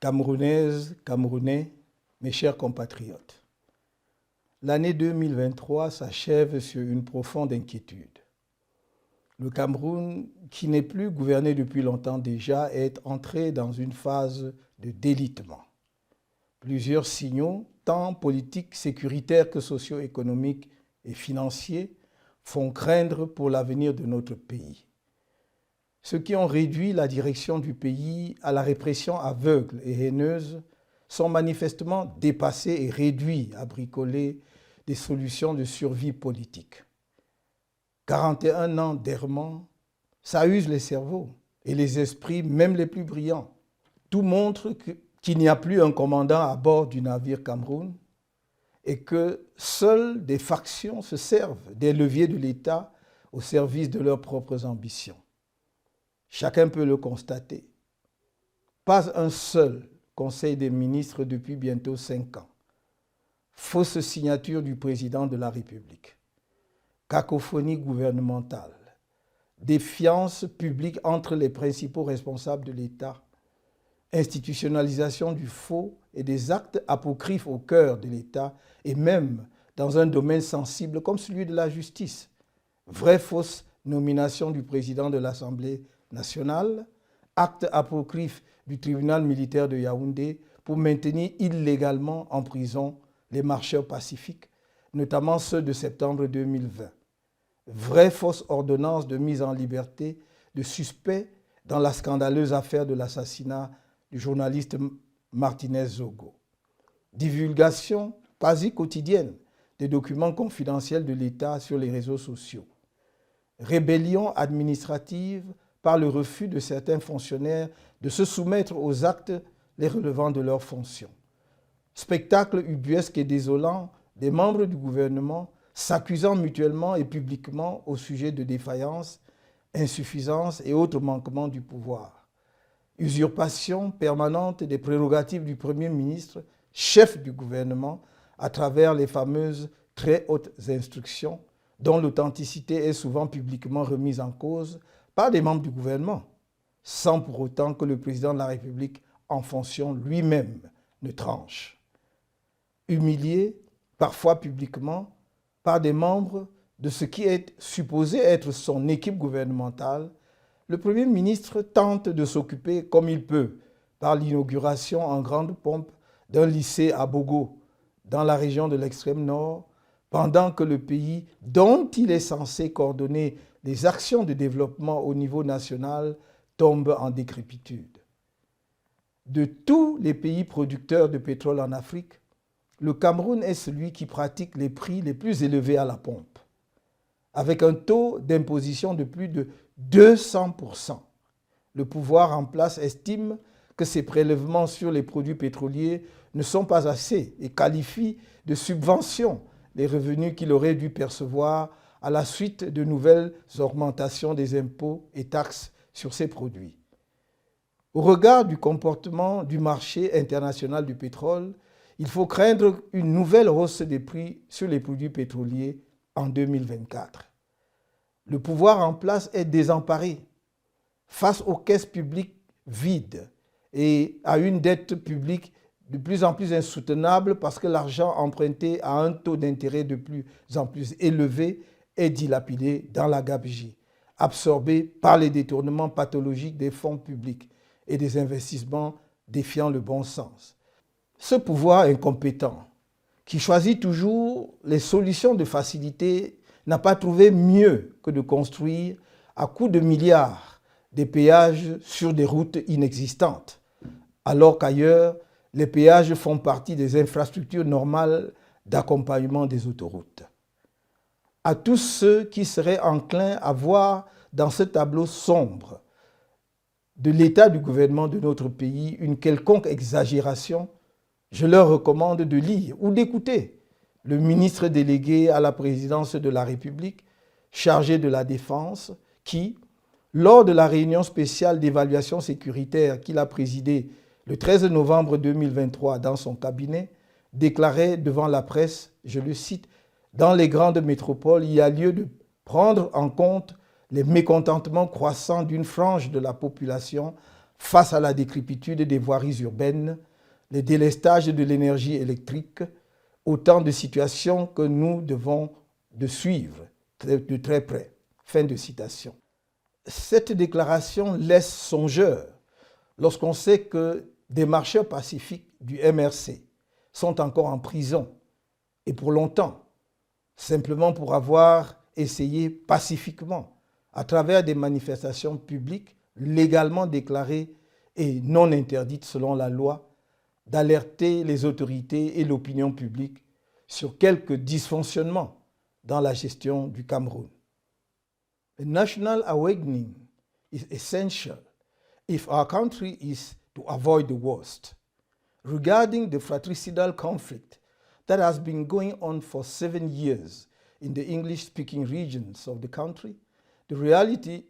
Camerounaises, Camerounais, mes chers compatriotes, l'année 2023 s'achève sur une profonde inquiétude. Le Cameroun, qui n'est plus gouverné depuis longtemps déjà, est entré dans une phase de délitement. Plusieurs signaux, tant politiques, sécuritaires que socio-économiques et financiers, font craindre pour l'avenir de notre pays. Ceux qui ont réduit la direction du pays à la répression aveugle et haineuse sont manifestement dépassés et réduits à bricoler des solutions de survie politique. 41 ans d'errement, ça use les cerveaux et les esprits, même les plus brillants. Tout montre qu'il n'y a plus un commandant à bord du navire Cameroun et que seules des factions se servent des leviers de l'État au service de leurs propres ambitions. Chacun peut le constater. Pas un seul Conseil des ministres depuis bientôt 5 ans. Fausse signature du président de la République. Cacophonie gouvernementale. Défiance publique entre les principaux responsables de l'État. Institutionnalisation du faux et des actes apocryphes au cœur de l'État et même dans un domaine sensible comme celui de la justice. Vraie fausse nomination du président de l'Assemblée nationale, acte apocryphe du tribunal militaire de Yaoundé pour maintenir illégalement en prison les marcheurs pacifiques, notamment ceux de septembre 2020. Vraie fausse ordonnance de mise en liberté de suspects dans la scandaleuse affaire de l'assassinat du journaliste Martinez Zogo. Divulgation quasi quotidienne des documents confidentiels de l'État sur les réseaux sociaux. Rébellion administrative par le refus de certains fonctionnaires de se soumettre aux actes les relevant de leurs fonctions. Spectacle ubuesque et désolant des membres du gouvernement s'accusant mutuellement et publiquement au sujet de défaillances, insuffisances et autres manquements du pouvoir. Usurpation permanente des prérogatives du Premier ministre, chef du gouvernement, à travers les fameuses très hautes instructions dont l'authenticité est souvent publiquement remise en cause par des membres du gouvernement, sans pour autant que le président de la République en fonction lui-même ne tranche. Humilié, parfois publiquement, par des membres de ce qui est supposé être son équipe gouvernementale, le Premier ministre tente de s'occuper comme il peut par l'inauguration en grande pompe d'un lycée à Bogo, dans la région de l'extrême nord, pendant que le pays, dont il est censé coordonner les actions de développement au niveau national, tombe en décrépitude. De tous les pays producteurs de pétrole en Afrique, le Cameroun est celui qui pratique les prix les plus élevés à la pompe, avec un taux d'imposition de plus de 200%. Le pouvoir en place estime que ces prélèvements sur les produits pétroliers ne sont pas assez et qualifie de subventions les revenus qu'il aurait dû percevoir à la suite de nouvelles augmentations des impôts et taxes sur ces produits. Au regard du comportement du marché international du pétrole, il faut craindre une nouvelle hausse des prix sur les produits pétroliers en 2024. Le pouvoir en place est désemparé face aux caisses publiques vides et à une dette publique de plus en plus insoutenable parce que l'argent emprunté à un taux d'intérêt de plus en plus élevé est dilapidé dans la gabegie, absorbé par les détournements pathologiques des fonds publics et des investissements défiant le bon sens. Ce pouvoir incompétent, qui choisit toujours les solutions de facilité, n'a pas trouvé mieux que de construire à coups de milliards des péages sur des routes inexistantes, alors qu'ailleurs, les péages font partie des infrastructures normales d'accompagnement des autoroutes. À tous ceux qui seraient enclins à voir dans ce tableau sombre de l'état du gouvernement de notre pays une quelconque exagération, je leur recommande de lire ou d'écouter le ministre délégué à la présidence de la République, chargé de la Défense, qui, lors de la réunion spéciale d'évaluation sécuritaire qu'il a présidée le 13 novembre 2023 dans son cabinet, déclarait devant la presse, je le cite, « Dans les grandes métropoles, il y a lieu de prendre en compte les mécontentements croissants d'une frange de la population face à la décrépitude des voiries urbaines, le délestage de l'énergie électrique, autant de situations que nous devons de suivre de très près. Fin de citation. Cette déclaration laisse songeur lorsqu'on sait que des marcheurs pacifiques du MRC sont encore en prison, et pour longtemps, simplement pour avoir essayé pacifiquement, à travers des manifestations publiques légalement déclarées et non interdites selon la loi, d'alerter les autorités et l'opinion publique sur quelques dysfonctionnements dans la gestion du Cameroun. A national awakening is essential if our country is to avoid the worst. Regarding the fratricidal conflict that has been going on for 7 years in the English-speaking regions of the country, the reality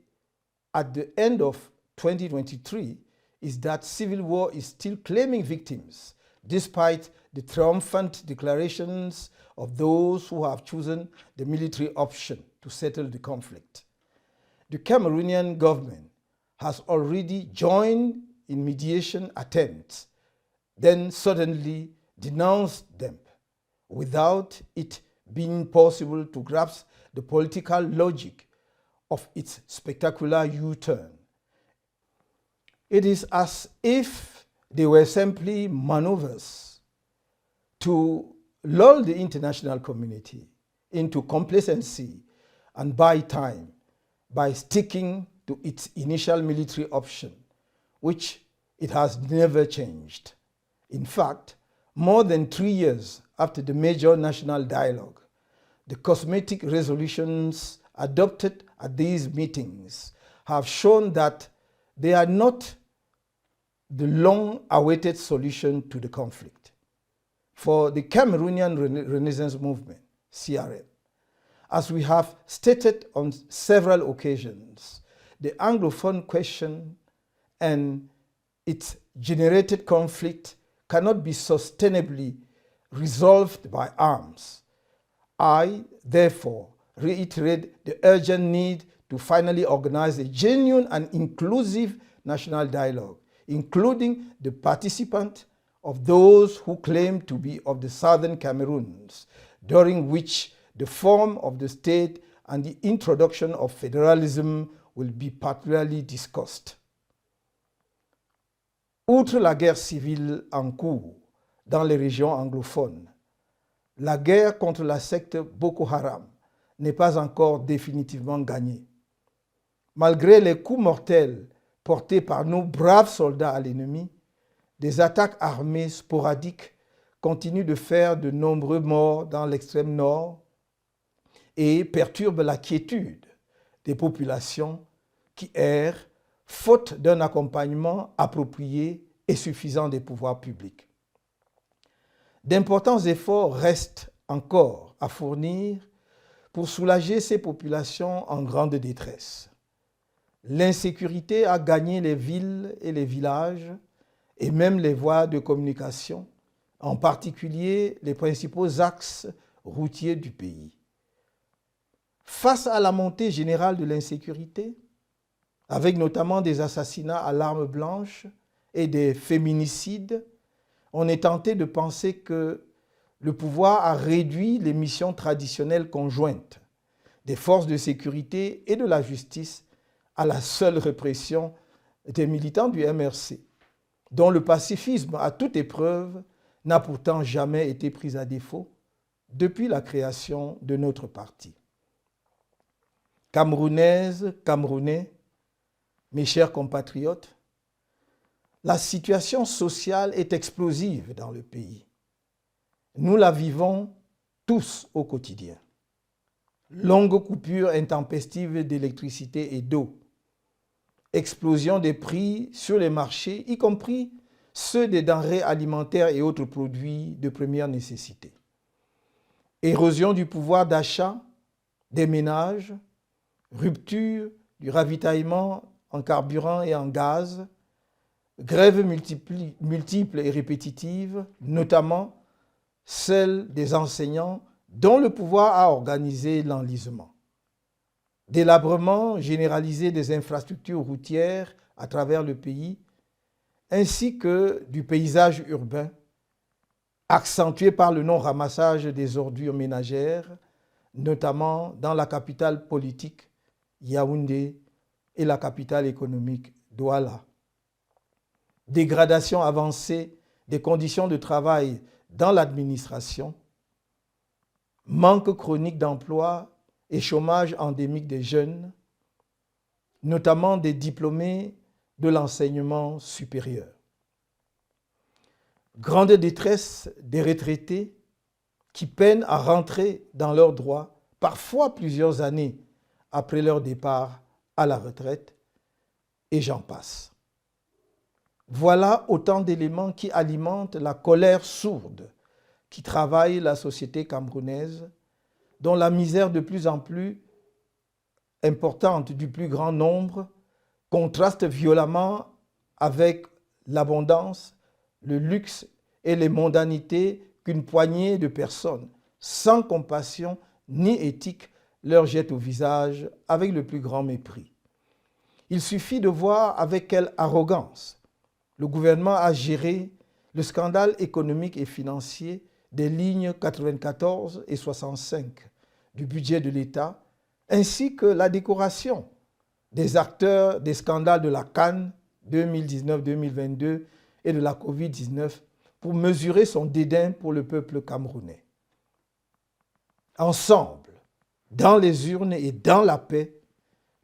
at the end of 2023 is that civil war is still claiming victims, despite the triumphant declarations of those who have chosen the military option to settle the conflict. The Cameroonian government has already joined in mediation attempts, then suddenly denounced them, without it being possible to grasp the political logic of its spectacular U-turn. It is as if they were simply maneuvers to lull the international community into complacency and buy time by sticking to its initial military option, which it has never changed. In fact, more than 3 years after the major national dialogue, the cosmetic resolutions adopted at these meetings have shown that they are not the long-awaited solution to the conflict. For the Cameroonian Renaissance Movement, CRM, as we have stated on several occasions, the Anglophone question and its generated conflict cannot be sustainably resolved by arms. I, therefore, reiterate the urgent need to finally organize a genuine and inclusive national dialogue, including the participant of those who claim to be of the southern Cameroons, during which the form of the state and the introduction of federalism will be particularly discussed. Outre la guerre civile en cours dans les régions anglophones, la guerre contre la secte Boko Haram n'est pas encore définitivement gagnée. Malgré les coups mortels portés par nos braves soldats à l'ennemi, des attaques armées sporadiques continuent de faire de nombreux morts dans l'extrême nord et perturbent la quiétude des populations qui errent faute d'un accompagnement approprié et suffisant des pouvoirs publics. D'importants efforts restent encore à fournir pour soulager ces populations en grande détresse. L'insécurité a gagné les villes et les villages et même les voies de communication, en particulier les principaux axes routiers du pays. Face à la montée générale de l'insécurité, avec notamment des assassinats à l'arme blanche et des féminicides, on est tenté de penser que le pouvoir a réduit les missions traditionnelles conjointes des forces de sécurité et de la justice à la seule répression des militants du MRC, dont le pacifisme à toute épreuve n'a pourtant jamais été pris à défaut depuis la création de notre parti. Camerounaises, Camerounais, mes chers compatriotes, la situation sociale est explosive dans le pays. Nous la vivons tous au quotidien. Longues coupures intempestives d'électricité et d'eau, explosion des prix sur les marchés, y compris ceux des denrées alimentaires et autres produits de première nécessité. Érosion du pouvoir d'achat des ménages, rupture du ravitaillement en carburant et en gaz, grèves multiples et répétitives, notamment celles des enseignants dont le pouvoir a organisé l'enlisement. Délabrement généralisé des infrastructures routières à travers le pays, ainsi que du paysage urbain, accentué par le non-ramassage des ordures ménagères, notamment dans la capitale politique, Yaoundé, et la capitale économique, Douala. Dégradation avancée des conditions de travail dans l'administration, manque chronique d'emploi et chômage endémique des jeunes, notamment des diplômés de l'enseignement supérieur. Grande détresse des retraités qui peinent à rentrer dans leurs droits, parfois plusieurs années après leur départ à la retraite, et j'en passe. Voilà autant d'éléments qui alimentent la colère sourde qui travaille la société camerounaise, dont la misère de plus en plus importante du plus grand nombre contraste violemment avec l'abondance, le luxe et les mondanités qu'une poignée de personnes, sans compassion ni éthique, leur jette au visage avec le plus grand mépris. Il suffit de voir avec quelle arrogance le gouvernement a géré le scandale économique et financier des lignes 94 et 65 du budget de l'État, ainsi que la décoration des acteurs des scandales de la CAN 2019-2022 et de la COVID-19 pour mesurer son dédain pour le peuple camerounais. Ensemble, dans les urnes et dans la paix,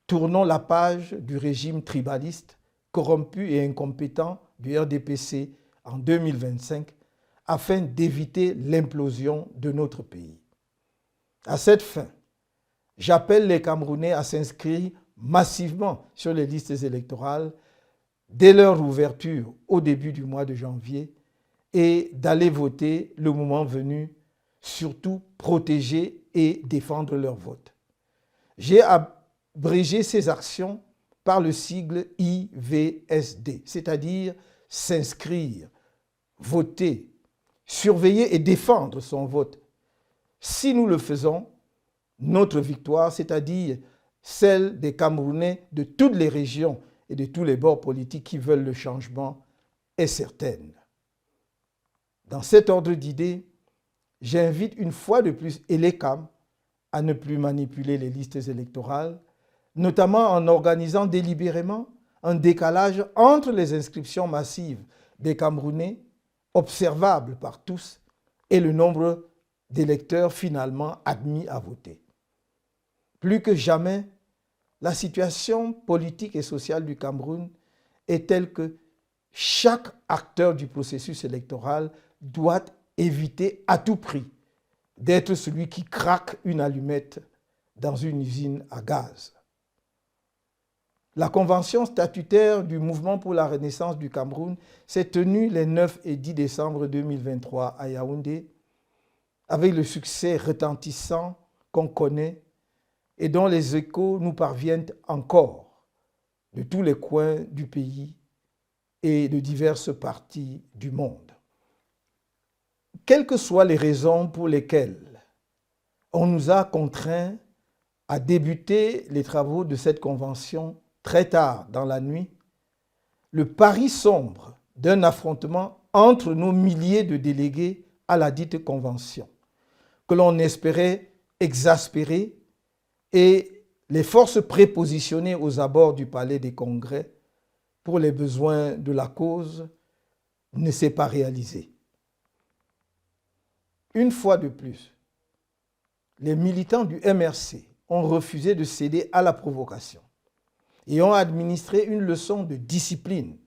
tournons la page du régime tribaliste, corrompu et incompétent du RDPC en 2025 afin d'éviter l'implosion de notre pays. À cette fin, j'appelle les Camerounais à s'inscrire massivement sur les listes électorales dès leur ouverture au début du mois de janvier et d'aller voter le moment venu, surtout protéger et défendre leur vote. J'ai abrégé ces actions par le sigle IVSD, c'est-à-dire s'inscrire, voter, surveiller et défendre son vote. Si nous le faisons, notre victoire, c'est-à-dire celle des Camerounais de toutes les régions et de tous les bords politiques qui veulent le changement, est certaine. Dans cet ordre d'idées, j'invite une fois de plus ELECAM à ne plus manipuler les listes électorales, notamment en organisant délibérément un décalage entre les inscriptions massives des Camerounais, observables par tous, et le nombre d'électeurs finalement admis à voter. Plus que jamais, la situation politique et sociale du Cameroun est telle que chaque acteur du processus électoral doit éviter à tout prix d'être celui qui craque une allumette dans une usine à gaz. La convention statutaire du Mouvement pour la Renaissance du Cameroun s'est tenue les 9 et 10 décembre 2023 à Yaoundé, avec le succès retentissant qu'on connaît et dont les échos nous parviennent encore de tous les coins du pays et de diverses parties du monde. Quelles que soient les raisons pour lesquelles on nous a contraints à débuter les travaux de cette convention très tard dans la nuit, le pari sombre d'un affrontement entre nos milliers de délégués à la dite convention, que l'on espérait exaspérer, et les forces prépositionnées aux abords du palais des congrès pour les besoins de la cause ne s'est pas réalisé. Une fois de plus, les militants du MRC ont refusé de céder à la provocation et ont administré une leçon de discipline,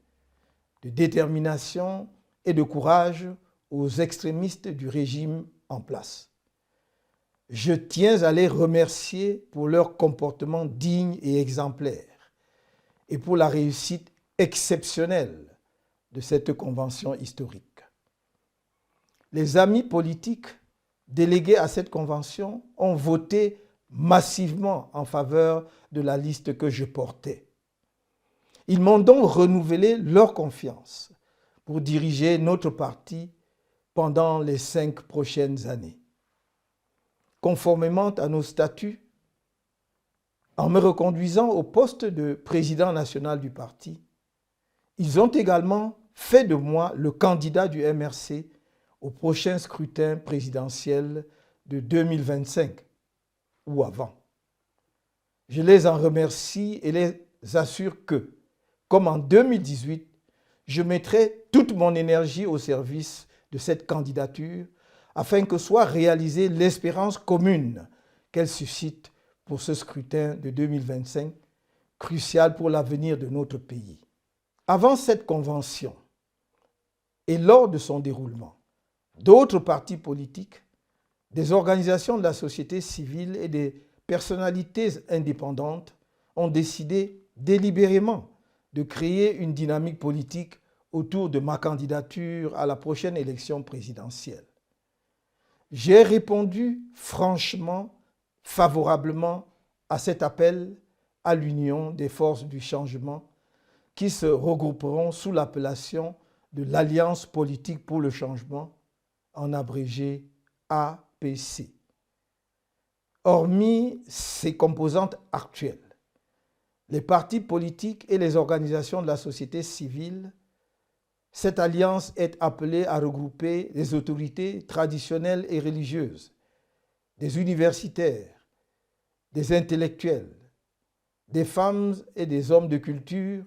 de détermination et de courage aux extrémistes du régime en place. Je tiens à les remercier pour leur comportement digne et exemplaire et pour la réussite exceptionnelle de cette convention historique. Les amis politiques délégués à cette convention ont voté massivement en faveur de la liste que je portais. Ils m'ont donc renouvelé leur confiance pour diriger notre parti pendant les 5 prochaines années. Conformément à nos statuts, en me reconduisant au poste de président national du parti, ils ont également fait de moi le candidat du MRC au prochain scrutin présidentiel de 2025 ou avant. Je les en remercie et les assure que, comme en 2018, je mettrai toute mon énergie au service de cette candidature afin que soit réalisée l'espérance commune qu'elle suscite pour ce scrutin de 2025, crucial pour l'avenir de notre pays. Avant cette convention et lors de son déroulement, d'autres partis politiques, des organisations de la société civile et des personnalités indépendantes ont décidé délibérément de créer une dynamique politique autour de ma candidature à la prochaine élection présidentielle. J'ai répondu franchement, favorablement à cet appel à l'union des forces du changement qui se regrouperont sous l'appellation de l'Alliance politique pour le changement, en abrégé APC. Hormis ses composantes actuelles, les partis politiques et les organisations de la société civile, cette alliance est appelée à regrouper des autorités traditionnelles et religieuses, des universitaires, des intellectuels, des femmes et des hommes de culture,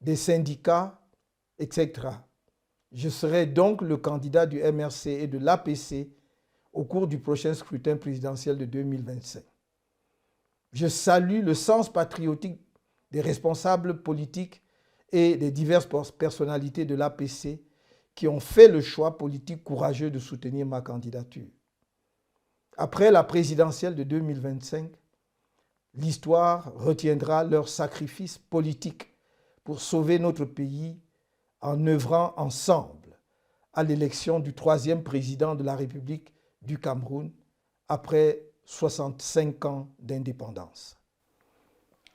des syndicats, etc. Je serai donc le candidat du MRC et de l'APC au cours du prochain scrutin présidentiel de 2025. Je salue le sens patriotique des responsables politiques et des diverses personnalités de l'APC qui ont fait le choix politique courageux de soutenir ma candidature. Après la présidentielle de 2025, l'histoire retiendra leur sacrifice politique pour sauver notre pays en œuvrant ensemble à l'élection du 3e président de la République du Cameroun après 65 ans d'indépendance.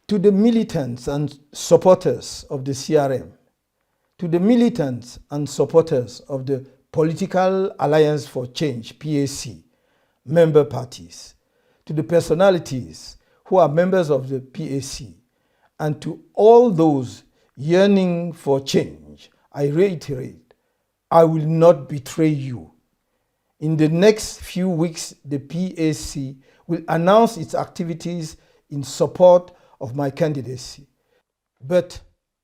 To the militants and supporters of the CRM, to the militants and supporters of the Political Alliance for Change, PAC, member parties, to the personalities who are members of the PAC, and to all those yearning for change, I reiterate, I will not betray you. In the next few weeks, the PAC will announce its activities in support of my candidacy. But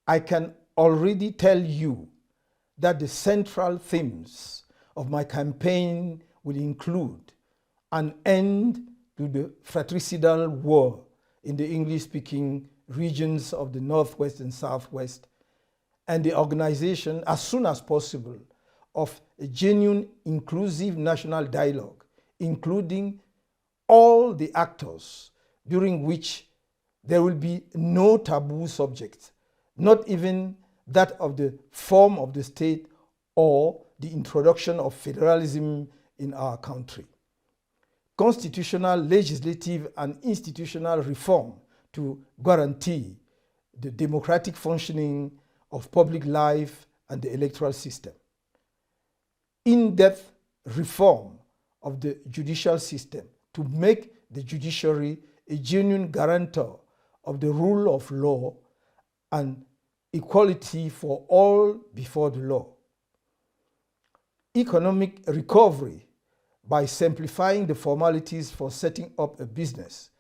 I can already tell you that the central themes of my campaign will include an end to the fratricidal war in the English-speaking regions of the Northwest and Southwest, and the organization, as soon as possible, of a genuine inclusive national dialogue, including all the actors, during which there will be no taboo subjects, not even that of the form of the state or the introduction of federalism in our country. Constitutional, legislative, and institutional reform to guarantee the democratic functioning of public life and the electoral system. In-depth reform of the judicial system to make the judiciary a genuine guarantor of the rule of law and equality for all before the law. Economic recovery by simplifying the formalities for setting up a business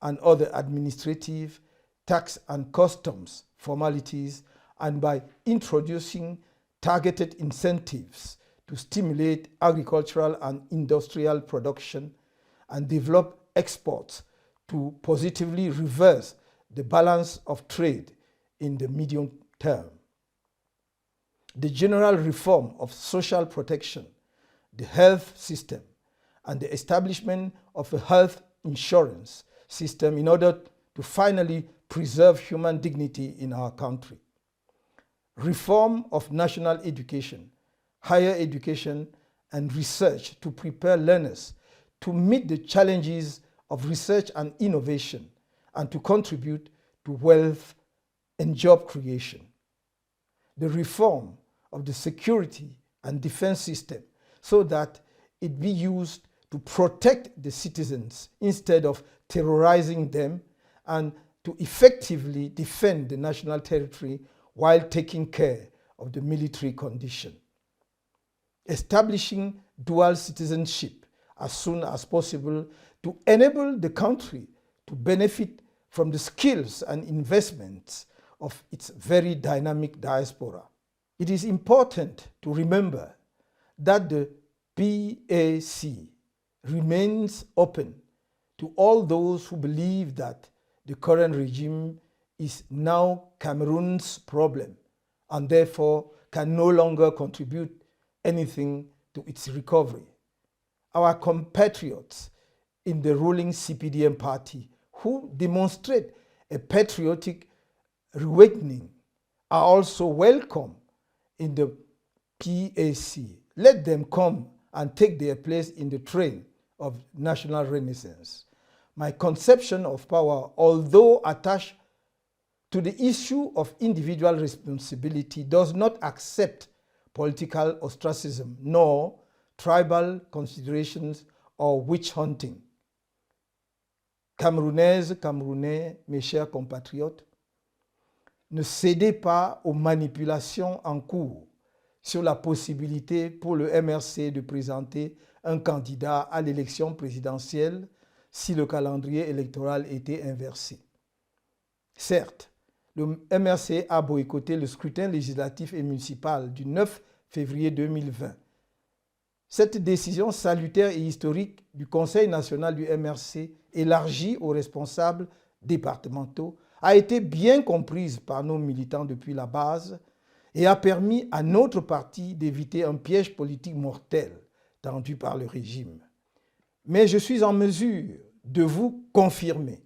and other administrative, tax and customs formalities, and by introducing targeted incentives to stimulate agricultural and industrial production and develop exports to positively reverse the balance of trade in the medium term. The general reform of social protection, the health system, and the establishment of a health insurance system in order to finally preserve human dignity in our country. Reform of national education, higher education, and research to prepare learners to meet the challenges of research and innovation and to contribute to wealth and job creation. The reform of the security and defense system so that it be used to protect the citizens instead of terrorizing them, and to effectively defend the national territory while taking care of the military condition. Establishing dual citizenship as soon as possible to enable the country to benefit from the skills and investments of its very dynamic diaspora. It is important to remember that the PAC remains open to all those who believe that the current regime is now Cameroon's problem and therefore can no longer contribute anything to its recovery. Our compatriots in the ruling CPDM party who demonstrate a patriotic awakening are also welcome in the PAC. Let them come and take their place in the train of national renaissance. My conception of power, although attached to the issue of individual responsibility, does not accept political ostracism, nor tribal considerations or witch hunting. Camerounaises, Camerounais, mes chers compatriotes, ne cédez pas aux manipulations en cours sur la possibilité pour le MRC de présenter un candidat à l'élection présidentielle si le calendrier électoral était inversé. Certes, le MRC a boycotté le scrutin législatif et municipal du 9 février 2020. Cette décision salutaire et historique du Conseil national du MRC, élargie aux responsables départementaux, a été bien comprise par nos militants depuis la base et a permis à notre parti d'éviter un piège politique mortel tendu par le régime. Mais je suis en mesure de vous confirmer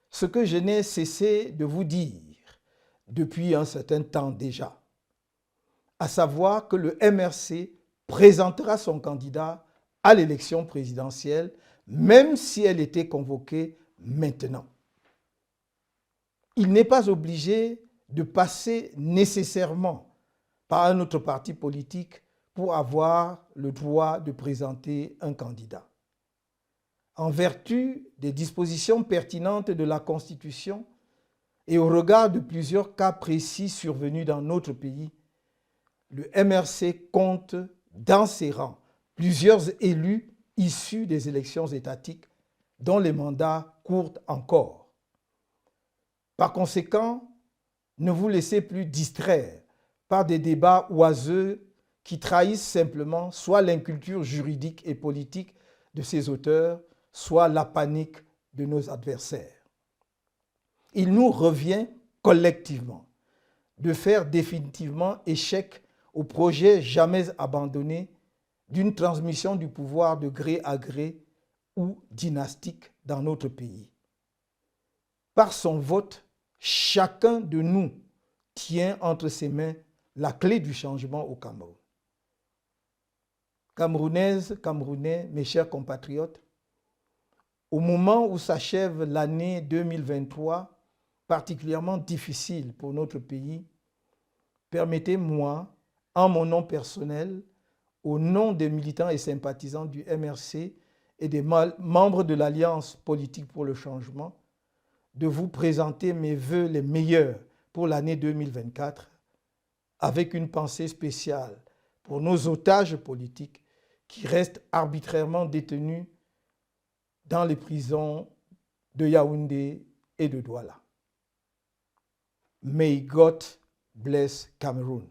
ce que je n'ai cessé de vous dire depuis un certain temps déjà, à savoir que le MRC présentera son candidat à l'élection présidentielle, même si elle était convoquée maintenant. Il n'est pas obligé de passer nécessairement par un autre parti politique pour avoir le droit de présenter un candidat. En vertu des dispositions pertinentes de la Constitution et au regard de plusieurs cas précis survenus dans notre pays, le MRC compte dans ses rangs plusieurs élus issus des élections étatiques dont les mandats courent encore. Par conséquent, ne vous laissez plus distraire par des débats oiseux qui trahissent simplement soit l'inculture juridique et politique de ses auteurs, soit la panique de nos adversaires. Il nous revient collectivement de faire définitivement échec au projet jamais abandonné d'une transmission du pouvoir de gré à gré ou dynastique dans notre pays. Par son vote, chacun de nous tient entre ses mains la clé du changement au Cameroun. Camerounaises, Camerounais, mes chers compatriotes, au moment où s'achève l'année 2023, particulièrement difficile pour notre pays, permettez-moi, en mon nom personnel, au nom des militants et sympathisants du MRC et des membres de l'Alliance politique pour le changement, de vous présenter mes vœux les meilleurs pour l'année 2024, avec une pensée spéciale pour nos otages politiques qui restent arbitrairement détenus dans les prisons de Yaoundé et de Douala. May God bless Cameroon.